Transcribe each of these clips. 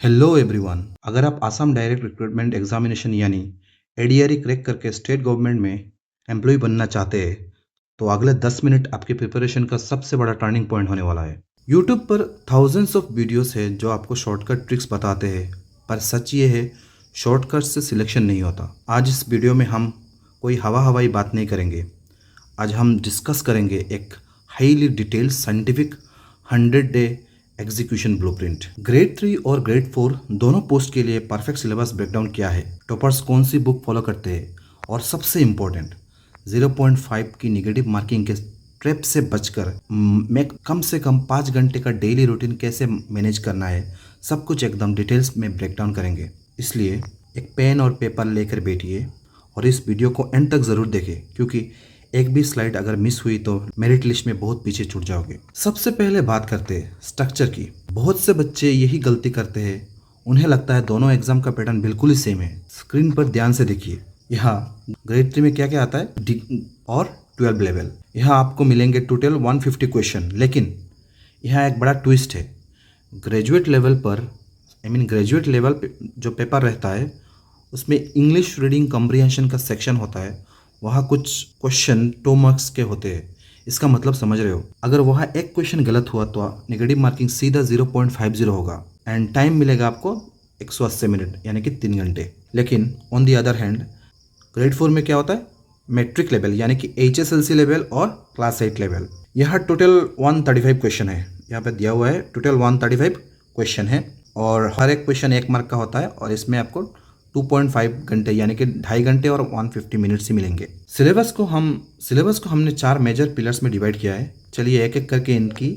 Hello everyone. अगर आप Assam direct recruitment examination यानी एडीआरई क्रैक करके स्टेट गवर्नमेंट में एम्प्लॉय बनना चाहते हैं तो अगले 10 मिनट आपकी प्रिपरेशन का सबसे बड़ा टर्निंग पॉइंट होने वाला है। यूट्यूब पर थाउजेंड्स ऑफ वीडियोस है जो आपको शॉर्टकट ट्रिक्स बताते हैं, पर सच ये है शॉर्टकट से सिलेक्शन नहीं होता। आज इस वीडियो में हम कोई हवाई बात नहीं करेंगे। आज हम डिस्कस करेंगे एक highly detailed scientific 100 day execution blueprint. Grade 3 और ग्रेड 4 दोनों पोस्ट के लिए परफेक्ट सिलेबस ब्रेकडाउन क्या है, टॉपर्स कौन सी बुक फॉलो करते हैं, और सबसे इम्पोर्टेंट 0.5 की निगेटिव मार्किंग के ट्रैप से बचकर मैं कम से कम 5 घंटे का डेली रूटीन कैसे मैनेज करना है, सब कुछ एकदम डिटेल्स में ब्रेकडाउन करेंगे। इसलिए एक पेन और पेपर लेकर बैठिए और इस वीडियो को एंड तक ज़रूर देखें, क्योंकि एक भी स्लाइड अगर मिस हुई तो मेरिट लिस्ट में बहुत पीछे छूट जाओगे। सबसे पहले बात करते हैं स्ट्रक्चर की। बहुत से बच्चे यही गलती करते हैं, उन्हें लगता है दोनों एग्जाम का पैटर्न बिल्कुल ही सेम है। स्क्रीन पर ध्यान से देखिए, यहाँ ग्रेड 3 में क्या क्या आता है और 12 लेवल। यहाँ आपको मिलेंगे टोटल 150 क्वेश्चन, लेकिन यहाँ एक बड़ा ट्विस्ट है। ग्रेजुएट लेवल पर ग्रेजुएट लेवल जो पेपर रहता है उसमें इंग्लिश रीडिंग कॉम्प्रिहेंशन का सेक्शन होता है, वहाँ कुछ क्वेश्चन 2 मार्क्स के होते हैं। इसका मतलब समझ रहे हो, अगर वहाँ एक क्वेश्चन गलत हुआ तो नेगेटिव मार्किंग सीधा 0.50 होगा एंड टाइम मिलेगा आपको 180 मिनट यानी कि 3 घंटे। लेकिन on the other hand grade 4 में क्या होता है, मैट्रिक लेवल यानी कि HSLC लेवल और क्लास 8 लेवल। यहाँ टोटल 135 क्वेश्चन है, यहाँ पे दिया हुआ है टोटल 135 क्वेश्चन है और हर एक क्वेश्चन 1 मार्क का होता है और इसमें आपको 2.5 घंटे यानी कि 2.5 घंटे और 150 मिनट्स ही मिलेंगे। सिलेबस को हमने 4 मेजर पिलर्स में डिवाइड किया है। चलिए एक एक करके इनकी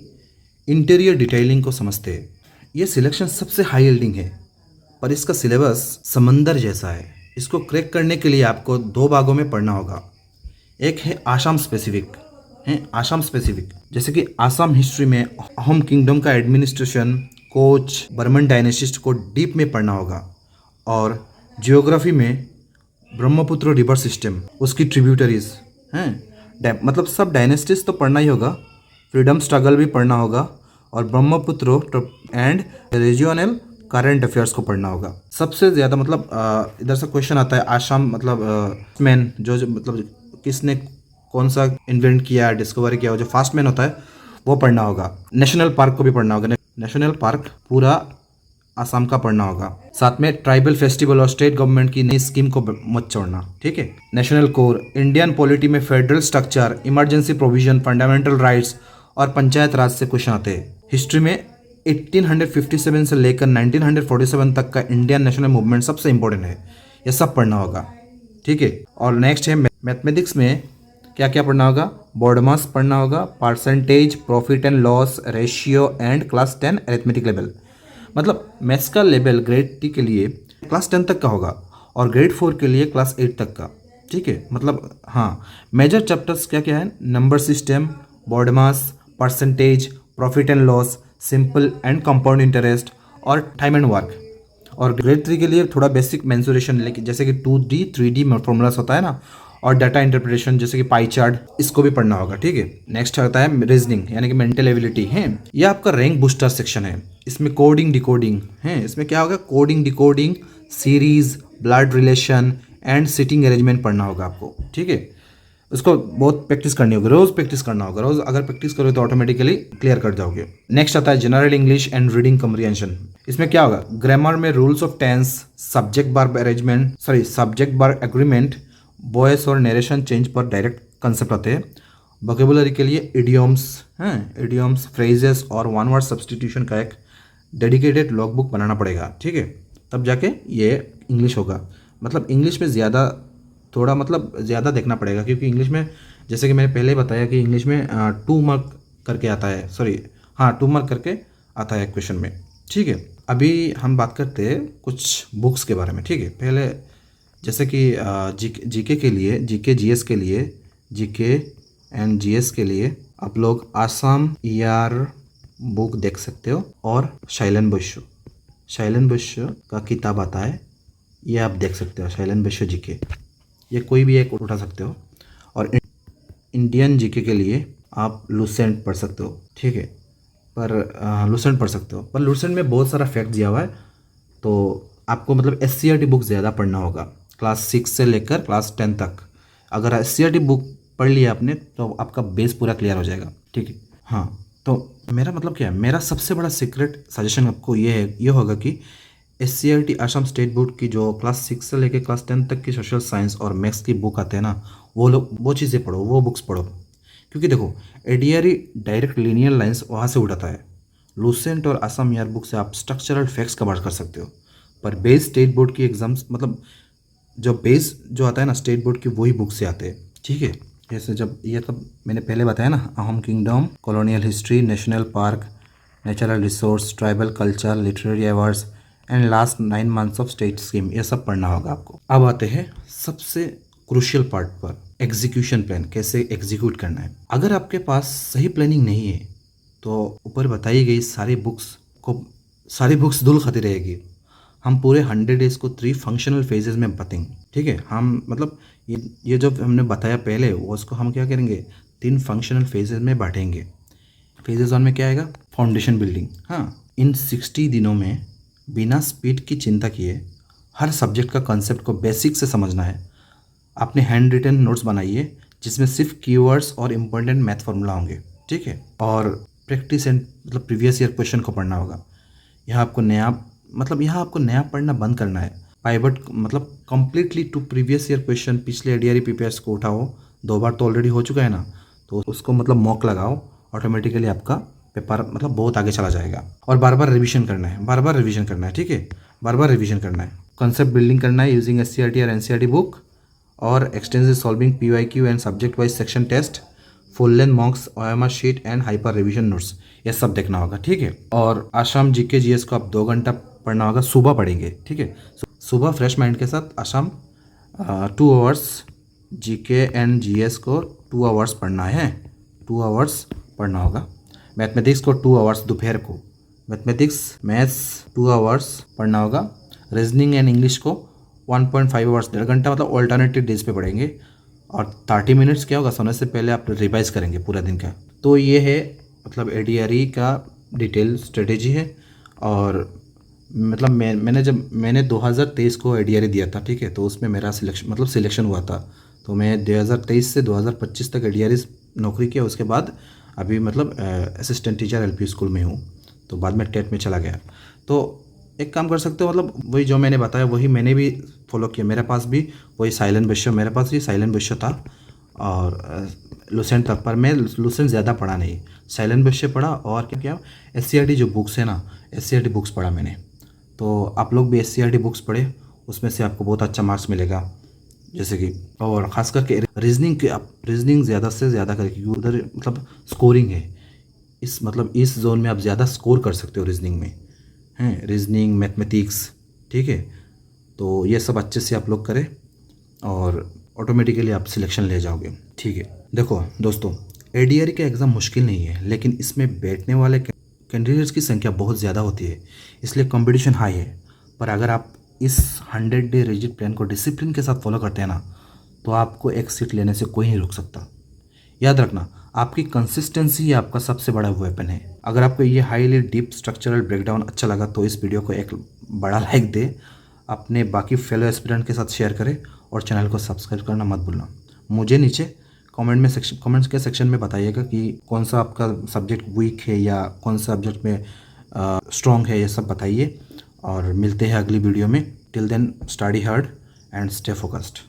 इंटीरियर डिटेलिंग को समझते हैं। ये सिलेक्शन सबसे हाई यील्डिंग है, पर इसका सिलेबस समंदर जैसा है। इसको क्रैक करने के लिए आपको 2 भागों में पढ़ना होगा। एक है आसाम स्पेसिफिक, जैसे कि आसाम हिस्ट्री में अहोम किंगडम का एडमिनिस्ट्रेशन, कोच, बर्मन डायनेस्टिस्ट को डीप में पढ़ना होगा। और जियोग्राफी में ब्रह्मपुत्र रिवर सिस्टम, उसकी ट्रिब्यूटरीज हैं, मतलब सब डायनेस्टीज तो पढ़ना ही होगा, फ्रीडम स्ट्रगल भी पढ़ना होगा और ब्रह्मपुत्र एंड रीजियोनल करंट अफेयर्स को पढ़ना होगा। सबसे ज़्यादा मतलब इधर से क्वेश्चन आता है आसाम मतलब मैन जो मतलब किसने कौन सा इन्वेंट किया, डिस्कवरी किया, जो फास्ट मैन होता है वो पढ़ना होगा। नेशनल पार्क को भी पढ़ना होगा, नेशनल पार्क पूरा आसाम का पढ़ना होगा। साथ में ट्राइबल फेस्टिवल और स्टेट गवर्नमेंट की नई स्कीम को मत छोड़ना, ठीक है। नेशनल कोर, इंडियन पॉलिटी में federal structure, emergency provision, fundamental rights और पंचायत राज से क्वेश्चन आते हैं। हिस्ट्री में 1857 से लेकर 1947 तक का इंडियन नेशनल मूवमेंट सबसे इंपॉर्टेंट है, ये सब पढ़ना होगा, ठीक है। और नेक्स्ट है मैथमेटिक्स में क्या क्या पढ़ना होगा, बॉडमास पढ़ना होगा, percentage, profit and loss, ratio and class 10 arithmetic level. मतलब मैथ्स का लेवल ग्रेड 3 के लिए क्लास 10 तक का होगा और ग्रेड 4 के लिए क्लास 8 तक का, ठीक है। मतलब हाँ, मेजर चैप्टर्स क्या क्या है, number system, BODMAS, percentage, profit and loss, simple and compound interest और टाइम एंड वर्क। और ग्रेड 3 के लिए थोड़ा बेसिक मेंसुरेशन, लेकिन जैसे कि 2D 3D फॉर्मूलास होता है ना, और डाटा इंटरप्रिटेशन जैसे कि पाई चार्ट, इसको भी पढ़ना होगा, ठीक है। नेक्स्ट आता है रीजनिंग यानी कि मेंटल एबिलिटी है। यह आपका रैंक बूस्टर सेक्शन है। इसमें कोडिंग डिकोडिंग है, इसमें क्या होगा, coding decoding, series, blood relation and sitting arrangement पढ़ना होगा आपको, ठीक है। उसको बहुत प्रैक्टिस करनी होगी, रोज प्रैक्टिस करना होगा। रोज अगर प्रैक्टिस करोगे तो ऑटोमेटिकली क्लियर कर जाओगे। नेक्स्ट आता है general English and reading comprehension. इसमें क्या होगा, ग्रामर में रूल्स ऑफ टेंस, सब्जेक्ट बार एग्रीमेंट, वॉइस और नरेशन चेंज पर डायरेक्ट कंसेप्ट आते हैं। वोकेबुलरी के लिए इडियम्स, फ्रेजेस और वन वर्ड सब्सटीट्यूशन का एक डेडिकेटेड लॉग बुक बनाना पड़ेगा, ठीक है। तब जाके ये इंग्लिश होगा। मतलब इंग्लिश में ज़्यादा देखना पड़ेगा, क्योंकि इंग्लिश में जैसे कि मैंने पहले ही बताया कि इंग्लिश में 2 मार्क करके आता है, 2 मार्क करके आता है क्वेश्चन में, ठीक है। अभी हम बात करते हैं कुछ बुक्स के बारे में, ठीक है। पहले जैसे कि जीके के लिए, जीके एंड जीएस के लिए आप लोग आसाम ER बुक देख सकते हो और शैलन बसु का किताब आता है, ये आप देख सकते हो। शैलन बसु जीके, ये कोई भी एक उठा सकते हो। और इंडियन जीके के लिए आप लूसेंट पढ़ सकते हो, ठीक है। पर लूसेंट पढ़ सकते हो, पर लूसेंट में बहुत सारा फैक्ट दिया हुआ है, तो आपको मतलब SCERT बुक ज़्यादा पढ़ना होगा, क्लास 6 से लेकर क्लास 10 तक। अगर SCERT बुक पढ़ लिया आपने तो आपका बेस पूरा क्लियर हो जाएगा, ठीक है। हाँ, तो मेरा मतलब क्या है, मेरा सबसे बड़ा सीक्रेट सजेशन आपको ये होगा कि SCERT आसाम स्टेट बोर्ड की जो क्लास 6 से लेकर क्लास 10 तक की सोशल साइंस और मैथ्स की बुक आते हैं ना, वो चीज़ें पढ़ो, वो बुक्स पढ़ो। क्योंकि देखो, ADRE डायरेक्ट लीनियर लाइंस वहाँ से उठाता है। लूसेंट और आसाम ईयर बुक से आप स्ट्रक्चरल फैक्ट्स कवर कर सकते हो, पर बेस स्टेट बोर्ड की एग्जाम्स मतलब जो बेस जो आता है ना स्टेट बोर्ड की, वही बुक से आते हैं, ठीक है। जैसे जब ये तब मैंने पहले बताया ना, Ahom kingdom, colonial history, national park, natural resource, tribal culture, literary awards and last 9 months of state scheme, ये सब पढ़ना होगा आपको। अब आते हैं सबसे क्रूशियल पार्ट पर, एग्जीक्यूशन प्लान, कैसे एग्जीक्यूट करना है। अगर आपके पास सही प्लानिंग नहीं है तो ऊपर बताई गई सारी बुक्स धूल खाती रहेगी। हम पूरे 100 डेज को 3 फंक्शनल फेजेस में बांटेंगे, ठीक है। हम मतलब ये जो हमने बताया पहले, वो उसको हम क्या करेंगे, 3 फंक्शनल फेजेस में बांटेंगे। फेजेस 1 में क्या आएगा, फाउंडेशन बिल्डिंग। हाँ, इन 60 दिनों में बिना स्पीड की चिंता किए हर सब्जेक्ट का कॉन्सेप्ट को बेसिक से समझना है। आपने हैंड रिटन नोट्स बनाइए जिसमें सिर्फ कीवर्ड्स और इम्पोर्टेंट मैथ फार्मूला होंगे, ठीक है। और प्रैक्टिस एंड मतलब प्रीवियस ईयर क्वेश्चन को पढ़ना होगा। यहाँ आपको नया पढ़ना बंद करना है। पाइवट मतलब completely to previous year question, पिछले ADRE PPS को उठाओ, 2 बार तो ऑलरेडी हो चुका है ना, तो उसको मतलब मॉक लगाओ, ऑटोमेटिकली आपका पेपर मतलब बहुत आगे चला जाएगा। और बार बार रिवीजन करना है, ठीक है, बार बार रिवीजन करना है। कॉन्सेप्ट बिल्डिंग करना है यूजिंग SCERT और NCERT बुक, और extensive solving PYQ and subject wise section test, full length mocks, OMR sheet and hyper revision notes, ये सब देखना होगा, ठीक है। और आसाम GK GS को आप 2 घंटा पढ़ना होगा, सुबह पढ़ेंगे, ठीक है। सुबह फ्रेश माइंड के साथ Assam 2 hours, GK and GS को 2 आवर्स पढ़ना है, 2 आवर्स पढ़ना होगा। मैथमेटिक्स को 2 आवर्स दोपहर को, मैथ्स 2 आवर्स पढ़ना होगा। रीजनिंग एंड इंग्लिश को 1.5 आवर्स, 1.5 घंटा मतलब ऑल्टरनेटिव डेज पे पढ़ेंगे। और 30 मिनट्स क्या होगा, सोने से पहले आप रिवाइज करेंगे पूरा दिन का। तो ये है मतलब ADRE का डिटेल स्ट्रेटेजी है। और मतलब मैंने 2023 को ADRE दिया था, ठीक है, तो उसमें मेरा सिलेक्शन हुआ था। तो मैं 2023 से 2025 तक ADRE नौकरी किया। उसके बाद अभी मतलब असिस्टेंट टीचर LP स्कूल में हूँ, तो बाद में टेट में चला गया। तो एक काम कर सकते हो, मतलब वही जो मैंने बताया वही मैंने भी फॉलो किया। मेरे पास भी वही साइलेंट विषय था और लूसेंट तक, पर मैं लूसेंट ज़्यादा पढ़ा नहीं, साइलेंट विषय पढ़ा। और क्या SCERT जो बुक्स है ना, SCERT बुक्स पढ़ा मैंने। तो आप लोग भी SCERT बुक्स पढ़े, उसमें से आपको बहुत अच्छा मार्क्स मिलेगा। जैसे कि और ख़ास करके रीजनिंग ज़्यादा से ज़्यादा करें, क्योंकि उधर मतलब स्कोरिंग है। इस जोन में आप ज़्यादा स्कोर कर सकते हो रीजनिंग में, हैं, रीजनिंग, मैथमेटिक्स, ठीक है। तो ये सब अच्छे से आप लोग करें और ऑटोमेटिकली आप सिलेक्शन ले जाओगे, ठीक है। देखो दोस्तों, ADRE का एग्ज़ाम मुश्किल नहीं है, लेकिन इसमें बैठने वाले कैंडिडेट्स की संख्या बहुत ज़्यादा होती है, इसलिए कंपटीशन हाई है। पर अगर आप इस 100 डे रिजिड प्लान को डिसिप्लिन के साथ फॉलो करते हैं ना, तो आपको एक सीट लेने से कोई नहीं रोक सकता। याद रखना, आपकी कंसिस्टेंसी ही आपका सबसे बड़ा वेपन है। अगर आपको ये हाईली डीप स्ट्रक्चरल ब्रेकडाउन अच्छा लगा तो इस वीडियो को एक बड़ा लाइक दे, अपने बाकी फेलो एस्पिरेंट के साथ शेयर करें और चैनल को सब्सक्राइब करना मत भूलना। मुझे नीचे कमेंट्स के सेक्शन में बताइएगा कि कौन सा आपका सब्जेक्ट वीक है या कौन सा सब्जेक्ट में स्ट्रॉन्ग है, ये सब बताइए। और मिलते हैं अगली वीडियो में। Till then, study hard and stay focused.